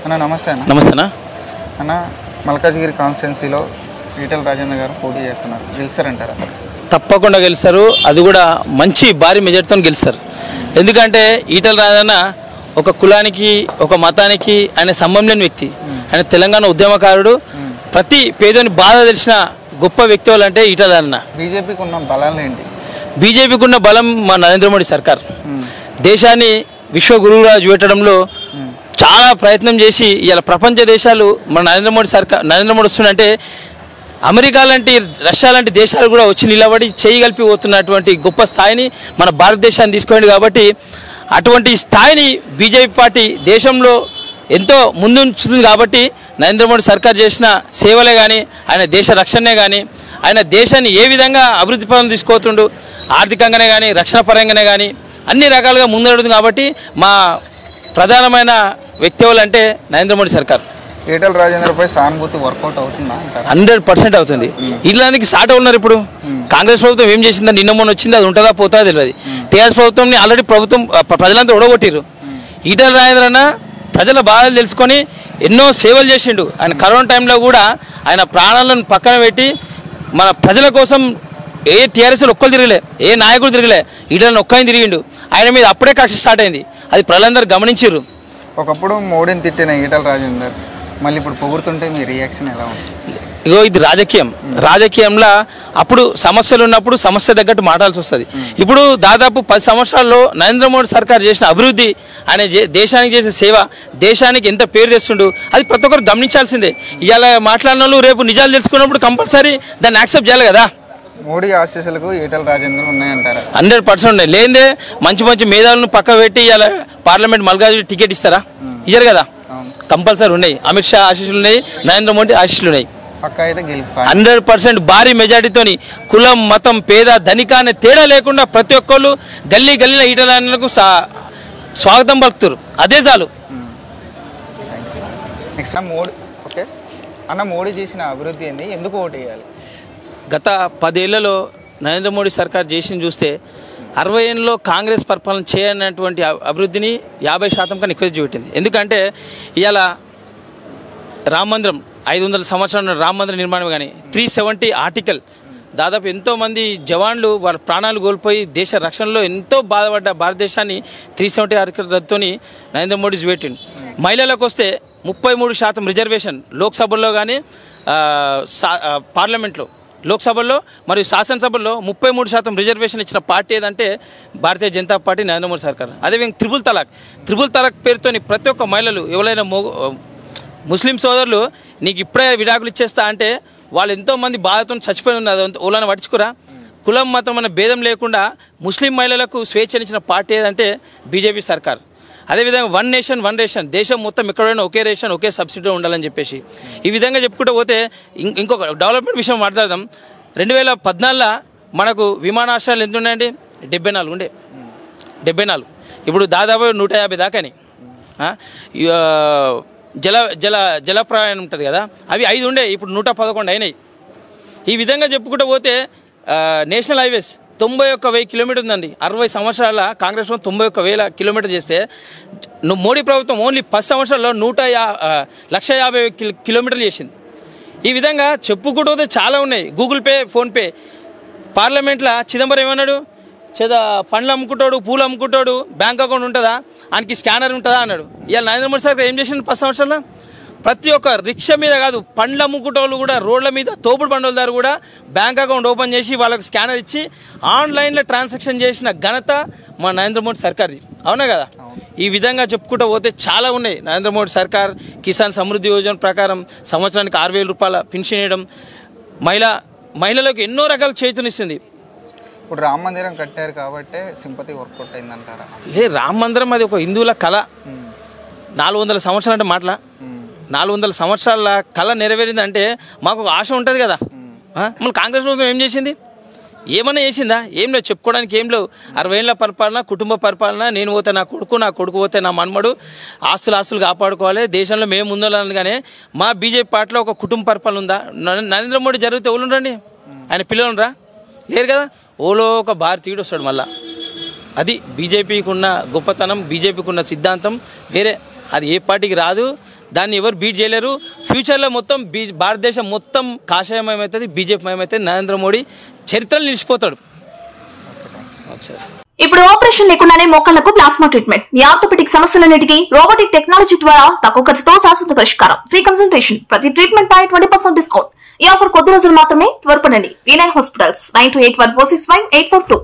అన్న నమస్తే అన్న. నమస్తే అన్న, మల్కాజ్గిరి కాన్స్టిట్యున్సీలో ఈటెల రాజేందర్ గారు పోటీ చేస్తున్నారు, గెలుస్తారంటారా? తప్పకుండా గెలుస్తారు. అది కూడా మంచి భారీ మెజార్టీతో గెలుస్తారు. ఎందుకంటే ఈటెల రాజన్న ఒక కులానికి ఒక మతానికి ఆయన సంబంధం లేని వ్యక్తి. ఆయన తెలంగాణ ఉద్యమకారుడు. ప్రతి పేదోని బాధ తెలిసిన గొప్ప వ్యక్తి వాళ్ళంటే ఈటెల రాజన్న. బీజేపీకి ఉన్న బలాలు ఏంటి? బీజేపీకి ఉన్న బలం మా నరేంద్ర మోడీ సర్కార్ దేశాన్ని విశ్వగురువుగా చూపెట్టడంలో చాలా ప్రయత్నం చేసి ఇలా ప్రపంచ దేశాలు మన నరేంద్ర మోడీ వస్తుందంటే అమెరికా లాంటి రష్యా లాంటి దేశాలు కూడా వచ్చి నిలబడి చేయగలిపి పోతున్నటువంటి గొప్ప స్థాయిని మన భారతదేశాన్ని తీసుకోండి. కాబట్టి అటువంటి స్థాయిని బీజేపీ పార్టీ దేశంలో ఎంతో ముందుంచుతుంది. కాబట్టి నరేంద్ర మోడీ సర్కార్ చేసిన సేవలే కానీ ఆయన దేశ రక్షణనే కానీ ఆయన దేశాన్ని ఏ విధంగా అభివృద్ధి పరం తీసుకోతుండు ఆర్థికంగానే కానీ రక్షణ పరంగానే కానీ అన్ని రకాలుగా ముందడుతుంది. కాబట్టి మా ప్రధానమైన వ్యక్తి వాళ్ళంటే నరేంద్ర మోడీ సర్కార్. ఈటెల రాజేందర్పై సానుభూతి వర్కౌట్ అవుతుందా? 100% అవుతుంది. ఇలాంటికి స్టార్ట్ ఉన్నారు. ఇప్పుడు కాంగ్రెస్ ప్రభుత్వం ఏం చేసిందా? నిన్న మొన్న వచ్చింది, అది ఉంటుందా పోతుందా తెలియదు. టీఆర్ఎస్ ప్రభుత్వంని ఆల్రెడీ ప్రజలంతా ఓడగొట్టిరు. ఈటెల రాజేంద్రన్న ప్రజల బాధలు తెలుసుకొని ఎన్నో సేవలు చేసిండు. ఆయన కరోనా టైంలో కూడా ఆయన ప్రాణాలను పక్కన పెట్టి మన ప్రజల కోసం ఏ టీఆర్ఎస్లో ఒక్కరు తిరగలే, ఏ నాయకుడు తిరగలే, ఈటెలను ఒక్కని తిరిగిండు. ఆయన మీద అప్పుడే కక్ష స్టార్ట్ అయింది. అది ప్రజలందరూ గమనించారు. ఒకప్పుడు మోడీని తిట్టిన ఈటెల రాజేందర్ మళ్ళీ ఇప్పుడు పొగుడుతుంటే మీ రియాక్షన్ ఎలా ఉంది? ఇగో ఇది రాజకీయంలో అప్పుడు సమస్యలు ఉన్నప్పుడు సమస్య తగ్గట్టు మాట్లాడాల్సి వస్తుంది. ఇప్పుడు దాదాపు 10 సంవత్సరాల్లో నరేంద్ర మోడీ సర్కార్ చేసిన అభివృద్ధి, ఆయన దేశానికి చేసే సేవ, దేశానికి ఎంత పేరు తెస్తుండు అది ప్రతి ఒక్కరు గమనించాల్సిందే. ఇవాళ మాట్లాడిన వాళ్ళు రేపు నిజాలు తెలుసుకున్నప్పుడు కంపల్సరీ దాన్ని యాక్సెప్ట్ చేయాలి కదా. మోడీ ఆశీస్సులకు ఈటెల రాజేందర్ ఉన్నాయంటారా? 100% ఉన్నాయి. లేదే మంచి మేధావులను పక్క పెట్టి ఇలా పార్లమెంట్ మల్కాజ్గిరి టికెట్ ఇస్తారా? ఇయ్యరు కదా. కంపల్సరీ ఉన్నాయి. అమిత్ షా ఆశీస్సులు ఉన్నాయి, నరేంద్ర మోడీ ఆశీస్సులు ఉన్నాయి. 100% భారీ మెజార్టీతోని కులం మతం పేద ధనిక అనే తేడా లేకుండా ప్రతి ఒక్కళ్ళు గల్లీలో ఈటలకు స్వాగతం పలుకుతారు. అదే చాలు. నెక్స్ట్ మోడీ చేసిన అభివృద్ధి ఏంది, ఎందుకు ఓటు వేయాలి? గత 10 ఏళ్లలో నరేంద్ర మోడీ సర్కార్ చేసింది చూస్తే 60 ఏళ్ళలో కాంగ్రెస్ పరిపాలన చేయనటువంటి అభివృద్ధిని 50% కన్నా ఎక్కువ చూపెట్టింది. ఎందుకంటే ఇవాళ రామ మందిరం 500 సంవత్సరాల రామ మందిర నిర్మాణం కానీ 370 ఆర్టికల్ దాదాపు ఎంతోమంది జవాన్లు వాళ్ళ ప్రాణాలు కోల్పోయి దేశ రక్షణలో ఎంతో బాధపడ్డ భారతదేశాన్ని 370 ఆర్టికల్ రద్దుతోని నరేంద్ర మోడీ చూపెట్టింది. మహిళలకు వస్తే 33% రిజర్వేషన్ లోక్సభలో కానీ పార్లమెంట్లో లోక్సభలో మరియు శాసనసభల్లో 33% రిజర్వేషన్ ఇచ్చిన పార్టీ ఏదంటే భారతీయ జనతా పార్టీ, నరేంద్ర మోడీ సర్కార్. అదేవిధంగా త్రిబుల్ తలాక్ పేరుతోని ప్రతి ఒక్క మహిళలు ఎవరైనా ముస్లిం సోదరులు నీకు ఇప్పుడే విడాకులు ఇచ్చేస్తా అంటే వాళ్ళు ఎంతోమంది బాధతో చచ్చిపోయి ఉన్నారు. ఓళ్ళని పట్టించుకురా. కులం మతం అనే భేదం లేకుండా ముస్లిం మహిళలకు స్వేచ్ఛనిచ్చిన పార్టీ ఏదంటే బీజేపీ సర్కార్. అదేవిధంగా 1 నేషన్ 1 రేషన్, దేశం మొత్తం ఎక్కడైనా ఒకే రేషన్ ఒకే సబ్సిడీ ఉండాలని చెప్పేసి ఈ విధంగా చెప్పుకుంటూ పోతే ఇంకొక డెవలప్మెంట్ విషయం మాట్లాడదాం. 2014లో మనకు విమానాశ్రయాలు ఎంత ఉన్నాయండి? 74 ఉండే. 74 ఇప్పుడు దాదాపు 150 దాకాని. జల ప్రయాణం ఉంటుంది కదా, అవి 5 ఉండే, ఇప్పుడు 111 అయినాయి. ఈ విధంగా చెప్పుకుంటూ పోతే నేషనల్ హైవేస్ 91,000 కిలోమీటర్ ఉందండి. 60 సంవత్సరాల కాంగ్రెస్ ప్రభుత్వం 91,000 కిలోమీటర్ చేస్తే మోడీ ప్రభుత్వం ఓన్లీ 10 సంవత్సరాల్లో 150,000 కిలోమీటర్లు చేసింది. ఈ విధంగా చెప్పుకుంటూ పోతే చాలా ఉన్నాయి. Google pay, PhonePe. పార్లమెంట్లో చిదంబరం ఏమన్నాడు? పండ్లు అమ్ముకుంటాడు, పూలు అమ్ముకుంటాడు, బ్యాంక్ అకౌంట్ ఉంటుందా, ఆయనకి స్కానర్ ఉంటుందా అన్నాడు. ఇవాళ నరేంద్ర మోడీ సర్కార్ ఏం చేసింది 10 సంవత్సరాల్లో? ప్రతి ఒక్క రిక్షా మీద కాదు, పండ్లు అమ్ముకుంటోళ్ళు కూడా రోడ్ల మీద తోపుడు బండులదారు కూడా బ్యాంక్ అకౌంట్ ఓపెన్ చేసి వాళ్ళకి స్కానర్ ఇచ్చి ఆన్లైన్లో ట్రాన్సాక్షన్ చేసిన ఘనత మా నరేంద్ర మోడీ సర్కార్ది. అవునా కదా? ఈ విధంగా చెప్పుకుంటూ పోతే చాలా ఉన్నాయి. నరేంద్ర మోడీ సర్కార్ కిసాన్ సమృద్ధి యోజన ప్రకారం సంవత్సరానికి 6,000 రూపాయల పెన్షన్ ఇవ్వడం, మహిళలకు ఎన్నో రకాల చేతునిస్తుంది. ఇప్పుడు రామ మందిరం కట్టారు కాబట్టి సింపతి వర్కౌట్ అయిందంటారా? రామ మందిరం అది ఒక హిందువుల కళ. 400 సంవత్సరాలు అంటే మాటల 400 సంవత్సరాల కళ నెరవేరిందంటే మాకు ఒక ఆశ ఉంటుంది కదా. మళ్ళీ కాంగ్రెస్ ప్రభుత్వం ఏం చేసింది? ఏమన్నా చేసిందా? ఏం లేవు, చెప్పుకోవడానికి ఏం లేవు. 60 ఏళ్ళ పరిపాలన, కుటుంబ పరిపాలన, నేను పోతే నా కొడుకు పోతే నా మన్మడు, ఆస్తులు కాపాడుకోవాలి, దేశంలో మేము ముందుండాలని. కానీ మా బీజేపీ పార్టీలో ఒక కుటుంబ పరిపాలన ఉందా? నరేంద్ర మోడీ జరిగితే ఎవరు రండి? ఆయన పిల్లలు రా లేరు కదా. ఓలో ఒక భారతీయుడు వస్తాడు మళ్ళా. అది బీజేపీకి ఉన్న గొప్పతనం, బీజేపీకి ఉన్న సిద్ధాంతం వేరే. అది ఏ పార్టీకి రాదు. దాన్ని ఎవరు బీట్ చేయలేరు. ఫ్యూచర్లో మొత్తం భారతదేశం మొత్తం కాషాయమయమవుతుంది, బీజేపీమయమవుతుంది. నరేంద్ర మోడీ చరిత్రలో నిలిచిపోతాడు. ఇప్పుడు ఆపరేషన్ లేకుండానే మోకాళ్లకు ప్లాస్మా ట్రీట్మెంట్. మీ ఆర్థోపెటిక్ సమస్యలన్నిటికీ రోబోటిక్ టెక్నాలజీ ద్వారా తక్కువ ఖర్చుతో శాశ్వత పరిష్కారం. ఫ్రీ కన్సల్టేషన్, ప్రతి ట్రీట్మెంట్ పై 20% డిస్కౌంట్. ఈ ఆఫర్ కొద్ది రోజులు మాత్రమే. త్వరపడండి. V9 hospitals 9281465842.